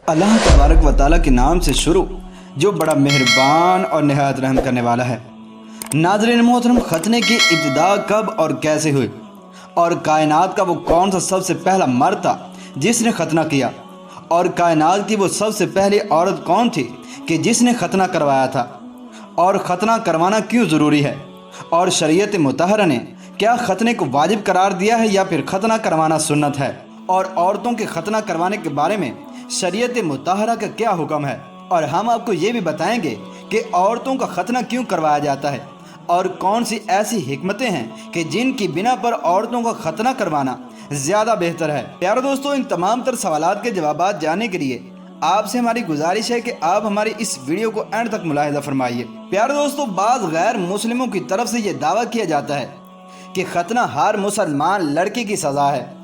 अल्लाह तबारक व तआला के नाम से शुरू जो बड़ा मेहरबान और नहायत रहम करने वाला है। नाज़रीन मोहतरम, खतने की इब्तिदा कब और कैसे हुई और कायनात का वो कौन सा सबसे पहला मर्द था जिसने खतना किया, और कायनात की वो सबसे पहली औरत कौन थी कि जिसने खतना करवाया था, और ख़तना करवाना क्यों ज़रूरी है, और शरीयत मुतहरा ने क्या खतने को वाजिब करार दिया है या फिर खतना करवाना सुन्नत है, और औरतों के खतना करवाने के बारे में शरीयत मुतहरा का क्या हुक्म है। और हम आपको ये भी बताएंगे कि औरतों का खतना क्यों करवाया जाता है और कौन सी ऐसी हिकमतें हैं कि जिनकी बिना पर औरतों का खतना करवाना ज़्यादा बेहतर है। प्यारे दोस्तों, इन तमाम तर सवालात के जवाबात जानने के लिए आपसे हमारी गुजारिश है कि आप हमारी इस वीडियो को एंड तक मुलाहिजा फरमाइए। प्यारे दोस्तों, बाज़ गैर मुस्लिमों की तरफ से ये दावा किया जाता है कि खतना हर मुसलमान लड़की की सज़ा है।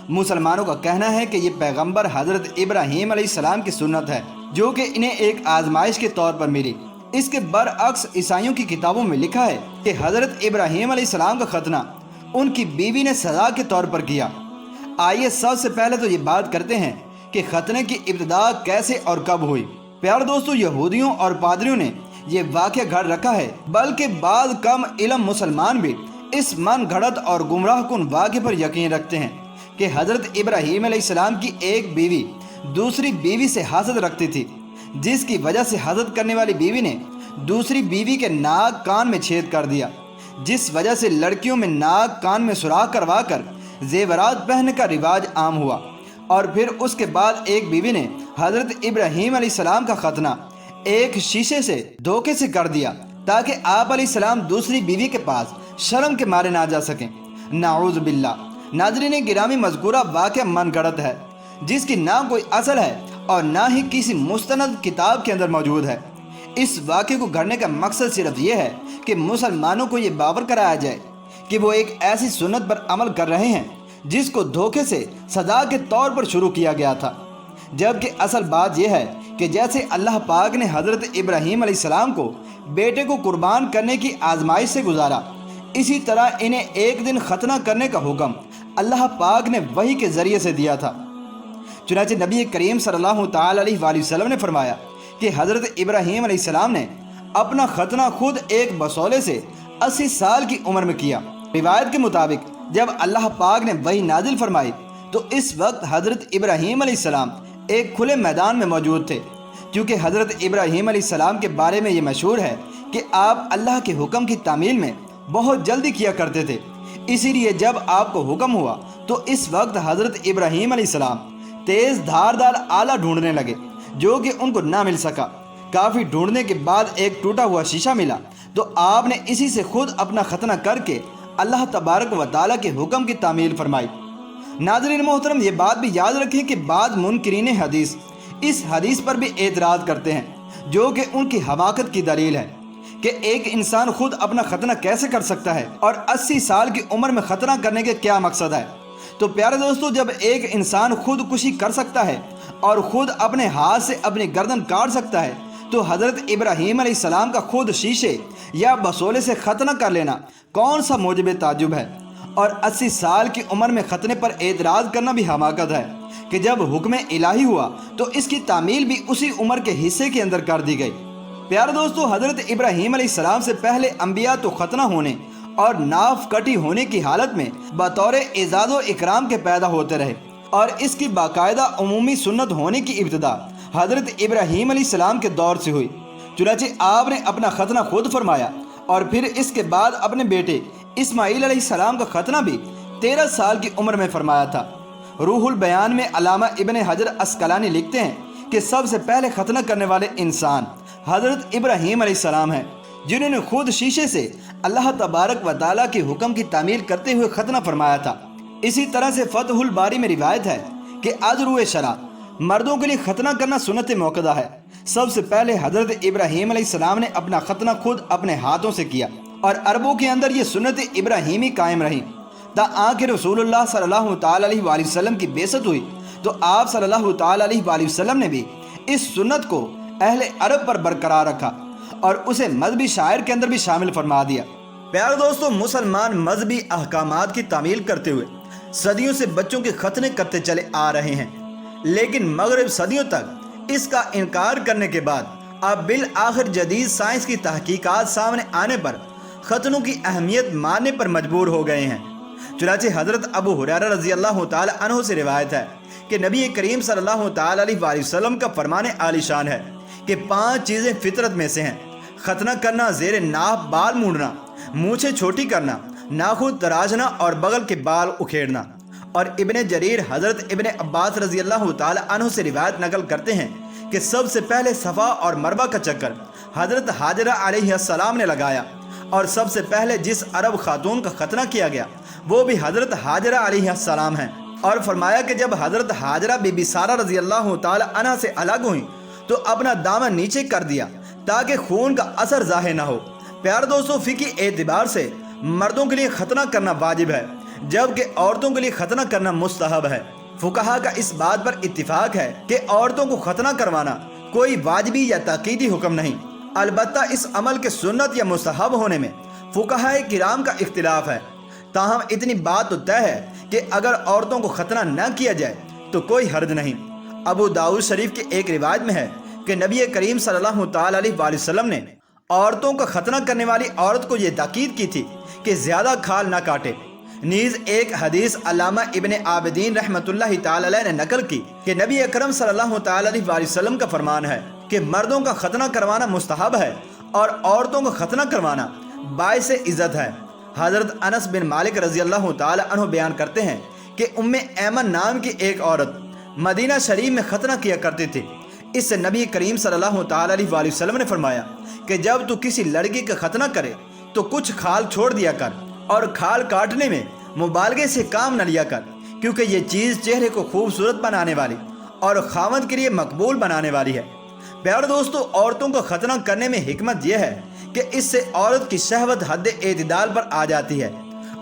मुसलमानों का कहना है कि ये पैगंबर हज़रत इब्राहीम अलैहिस्सलाम की सुन्नत है जो कि इन्हें एक आजमाइश के तौर पर मिली। इसके बरअक्स ईसाइयों की किताबों में लिखा है कि हज़रत इब्राहीम अलैहिस्सलाम का खतना उनकी बीवी ने सज़ा के तौर पर किया। आइए सबसे पहले तो ये बात करते हैं कि खतने की इब्तिदा कैसे और कब हुई। प्यारे दोस्तों, यहूदियों और पादरियों ने ये वाक़या गढ़ रखा है, बल्कि बाद कम इल्म मुसलमान भी इस मन घड़त और गुमराह कुन वाक़े पर यकीन रखते हैं कि हज़रत इब्राहीम अलैहिस्सलाम की एक बीवी दूसरी बीवी से हसद रखती थी, जिसकी वजह से हसद करने वाली बीवी ने दूसरी बीवी के नाक कान में छेद कर दिया, जिस वजह से लड़कियों में नाक कान में सुराख करवा कर जेवरात पहनने का रिवाज आम हुआ। और फिर उसके बाद एक बीवी ने हज़रत इब्राहीम अलैहिस्सलाम का खतना एक शीशे से धोखे से कर दिया ताकि आप अलैहिस्सलाम दूसरी बीवी के पास शर्म के मारे ना जा सकें। नाऊज़ बिल्लाह। नाज़रीन गिरामी, मज़कूरा वाक़या मन गढ़त है जिसकी ना कोई असल है और ना ही किसी मुस्तनद किताब के अंदर मौजूद है। इस वाक़े को गढ़ने का मकसद सिर्फ ये है कि मुसलमानों को ये बावर कराया जाए कि वो एक ऐसी सुन्नत पर अमल कर रहे हैं जिसको धोखे से सदा के तौर पर शुरू किया गया था, जबकि असल बात यह है कि जैसे अल्लाह पाक ने हज़रत इब्राहीम अलैहिस्सलाम को बेटे को कुर्बान करने की आजमाइश से गुजारा, इसी तरह इन्हें एक दिन खतना करने का हुक्म अल्लाह पाक ने वही के ज़रिए से दिया था। चुनांचे नबी करीम सल्लल्लाहु तआला अलैहि वसल्लम ने फरमाया कि हज़रत इब्राहीम अलैहिस्सलाम ने अपना खतना खुद एक बसौले से 80 साल की उम्र में किया। रिवायत के मुताबिक जब अल्लाह पाक ने वही नाजिल फरमाई तो इस वक्त हज़रत इब्राहीम अलैहिस्सलाम एक खुले मैदान में मौजूद थे, क्योंकि हज़रत इब्राहीम अलैहिस्सलाम के बारे में ये मशहूर है कि आप अल्लाह के हुक्म की तामील में बहुत जल्दी किया करते थे। इसीलिए जब आपको हुक्म हुआ तो इस वक्त हज़रत इब्राहीम अलैहिस्सलाम तेज़ धारदार आला ढूंढने लगे जो कि उनको ना मिल सका। काफ़ी ढूंढने के बाद एक टूटा हुआ शीशा मिला तो आपने इसी से खुद अपना खतना करके अल्लाह तबारक व तआला के हुक्म की तामील फरमाई। नाज़रीन मोहतरम, ये बात भी याद रखें कि बाद मुनकिरीन हदीस इस हदीस पर भी एतराज़ करते हैं जो कि उनकी हमाकत की दलील है कि एक इंसान खुद अपना खतना कैसे कर सकता है और 80 साल की उम्र में खतना करने के क्या मकसद है। तो प्यारे दोस्तों, जब एक इंसान खुदकुशी कर सकता है और ख़ुद अपने हाथ से अपनी गर्दन काट सकता है तो हज़रत इब्राहीम अलैहिस्सलाम का खुद शीशे या बसोले से खतना कर लेना कौन सा मौजब ताजुब है। और 80 साल की उम्र में खतने पर एतराज़ करना भी हमाकत है कि जब हुक्म इलाही हुआ तो इसकी तामील भी उसी उम्र के हिस्से के अंदर कर दी गई। प्यारे दोस्तों, हज़रत इब्राहीम अलैहिस्सलाम से पहले अम्बिया तो खतना होने और नाफ कटी होने की हालत में बतौर एजाज़ो इकराम के पैदा होते रहे, और इसकी बाकायदा उमूमी सुन्नत होने की इब्तिदा हज़रत इब्राहीम अलैहिस्सलाम के दौर से हुई। चुनांचे आपने अपना खतना खुद फरमाया और फिर इसके बाद अपने बेटे इस्माईल अलैहिस्सलाम का खतना भी 13 साल की उम्र में फरमाया था। रूहुल बयान में अल्लामा इब्न हजर अस्कलानी लिखते हैं कि सबसे पहले खतना करने वाले इंसान हज़रत इब्राहीम अलैहिस्सलाम हैं, जिन्होंने खुद शीशे से अल्लाह तबारक व तआला के हुक्म की तामील करते हुए खतना फरमाया था। इसी तरह से फतहुल बारी में रिवायत है कि अज़रुए शरा मर्दों के लिए खतना करना सुन्नत मौक़दा है। सबसे पहले हज़रत इब्राहीम अलैहिस्सलाम ने अपना खतना खुद अपने हाथों से किया और अरबों के अंदर ये सुन्नत इब्राहीमी कायम रही ता आखिर रसूलुल्लाह सल्लल्लाहु तआला अलैहि वसल्लम की बेइज्जत हुई तो आप सल्लल्लाहु तआला अलैहि वसल्लम ने भी इस सुन्नत को अहले अरब पर बरकरार रखा और उसे मजहबी शायर के अंदर भी शामिल फरमा दिया। प्यारे दोस्तों, मुसलमान मजहबी अहकामात की तामील करते हुए सदियों से बच्चों के खतने करते चले आ रहे हैं, लेकिन मगरिब सदियों तक اس کا انکار کرنے کے بعد اب بالآخر جدید سائنس کی تحقیقات سامنے آنے پر ختنوں کی اہمیت ماننے پر مجبور ہو گئے ہیں۔ چنانچہ حضرت ابو ہریرہ رضی اللہ تعالی عنہ سے روایت ہے کہ نبی کریم صلی اللہ تعالی علیہ وآلہ وسلم کا فرمان عالی شان ہے کہ 5 چیزیں فطرت میں سے ہیں: ختنہ کرنا، زیر ناف بال مونڈنا، مونچھیں چھوٹی کرنا، ناخن تراجنا اور بغل کے بال اکھیڑنا۔ اور ابن جریر حضرت ابن عباس رضی اللہ تعالی عنہ سے روایت نقل کرتے ہیں کہ سب سے پہلے صفا اور مروہ کا چکر حضرت حاجرہ علیہ السلام نے لگایا، اور سب سے پہلے جس عرب خاتون کا ختنہ کیا گیا وہ بھی حضرت حاجرہ علیہ السلام ہیں۔ اور فرمایا کہ جب حضرت حاجرہ بی بی سارہ رضی اللہ تعالی عنہ سے الگ ہوئیں تو اپنا دامن نیچے کر دیا تاکہ خون کا اثر ظاہر نہ ہو۔ پیارے دوستو، فقہی اعتبار سے مردوں کے لیے ختنہ کرنا واجب ہے جبکہ عورتوں کے لیے ختنہ کرنا مستحب ہے۔ فقہا کا اس بات پر اتفاق ہے کہ عورتوں کو ختنہ کروانا کوئی واجبی یا تاکیدی حکم نہیں، البتہ اس عمل کے سنت یا مستحب ہونے میں فقہائے کرام کا اختلاف ہے۔ تاہم اتنی بات تو طے ہے کہ اگر عورتوں کو ختنہ نہ کیا جائے تو کوئی حرج نہیں۔ ابو داؤد شریف کی ایک روایت میں ہے کہ نبی کریم صلی اللہ تعالی علیہ وآلہ وسلم نے عورتوں کا ختنہ کرنے والی عورت کو یہ تاکید کی تھی کہ زیادہ کھال نہ کاٹے۔ نیز ایک حدیث علامہ ابن عابدین رحمۃ اللہ تعالی علیہ نے نقل کی کہ نبی اکرم صلی اللہ تعالی علیہ وآلہ وسلم کا فرمان ہے کہ مردوں کا ختنہ کروانا مستحب ہے اور عورتوں کا ختنہ کروانا باعث عزت ہے۔ حضرت انس بن مالک رضی اللہ تعالی عنہ بیان کرتے ہیں کہ ام ایمن نام کی ایک عورت مدینہ شریف میں ختنہ کیا کرتی تھی۔ اس سے نبی کریم صلی اللہ تعالی علیہ وآلہ وسلم نے فرمایا کہ جب تو کسی لڑکی کا ختنہ کرے تو کچھ کھال چھوڑ دیا کر اور کھال کاٹنے میں مبالغے سے کام نہ لیا کر، کیونکہ یہ چیز چہرے کو خوبصورت بنانے والی اور خاوند کے لیے مقبول بنانے والی ہے۔ پیارے دوستو، عورتوں کو ختنہ کرنے میں حکمت یہ ہے کہ اس سے عورت کی شہوت حد اعتدال پر آ جاتی ہے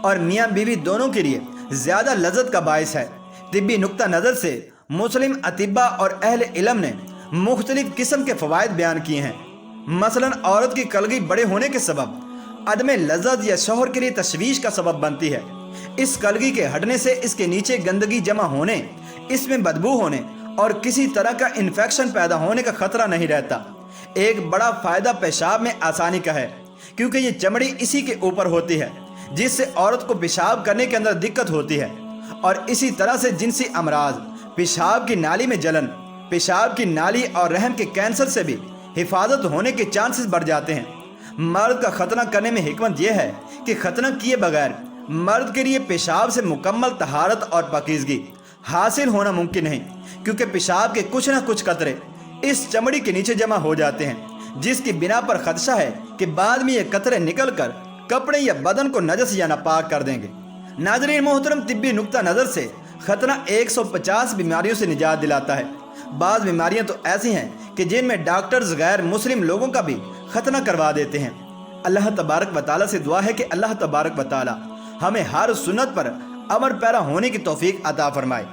اور میاں بیوی دونوں کے لیے زیادہ لذت کا باعث ہے۔ طبی نقطہ نظر سے مسلم اطباء اور اہل علم نے مختلف قسم کے فوائد بیان کیے ہیں۔ مثلا عورت کی کلگی بڑے ہونے کے سبب عدم لذت یا شوہر کے لیے تشویش کا سبب بنتی ہے۔ اس کلگی کے ہٹنے سے اس کے نیچے گندگی جمع ہونے، اس میں بدبو ہونے اور کسی طرح کا انفیکشن پیدا ہونے کا خطرہ نہیں رہتا۔ ایک بڑا فائدہ پیشاب میں آسانی کا ہے، کیونکہ یہ چمڑی اسی کے اوپر ہوتی ہے جس سے عورت کو پیشاب کرنے کے اندر دقت ہوتی ہے، اور اسی طرح سے جنسی امراض، پیشاب کی نالی میں جلن، پیشاب کی نالی اور رحم کے کینسر سے بھی حفاظت ہونے کے چانسز بڑھ جاتے ہیں۔ مرد کا ختنہ کرنے میں حکمت یہ ہے کہ ختنہ کیے بغیر مرد کے لیے پیشاب سے مکمل طہارت اور پاکیزگی حاصل ہونا ممکن نہیں، کیونکہ پیشاب کے کچھ نہ کچھ قطرے اس چمڑی کے نیچے جمع ہو جاتے ہیں، جس کی بنا پر خدشہ ہے کہ بعد میں یہ قطرے نکل کر کپڑے یا بدن کو نجس یا ناپاک کر دیں گے۔ ناظرین محترم، طبی نقطہ نظر سے ختنہ 150 بیماریوں سے نجات دلاتا ہے۔ بعض بیماریاں تو ایسی ہیں کہ جن میں ڈاکٹرز غیر مسلم لوگوں کا بھی ختنہ کروا دیتے ہیں۔ اللہ تبارک و تعالیٰ سے دعا ہے کہ اللہ تبارک و تعالیٰ ہمیں ہر سنت پر عمل پیرا ہونے کی توفیق عطا فرمائے۔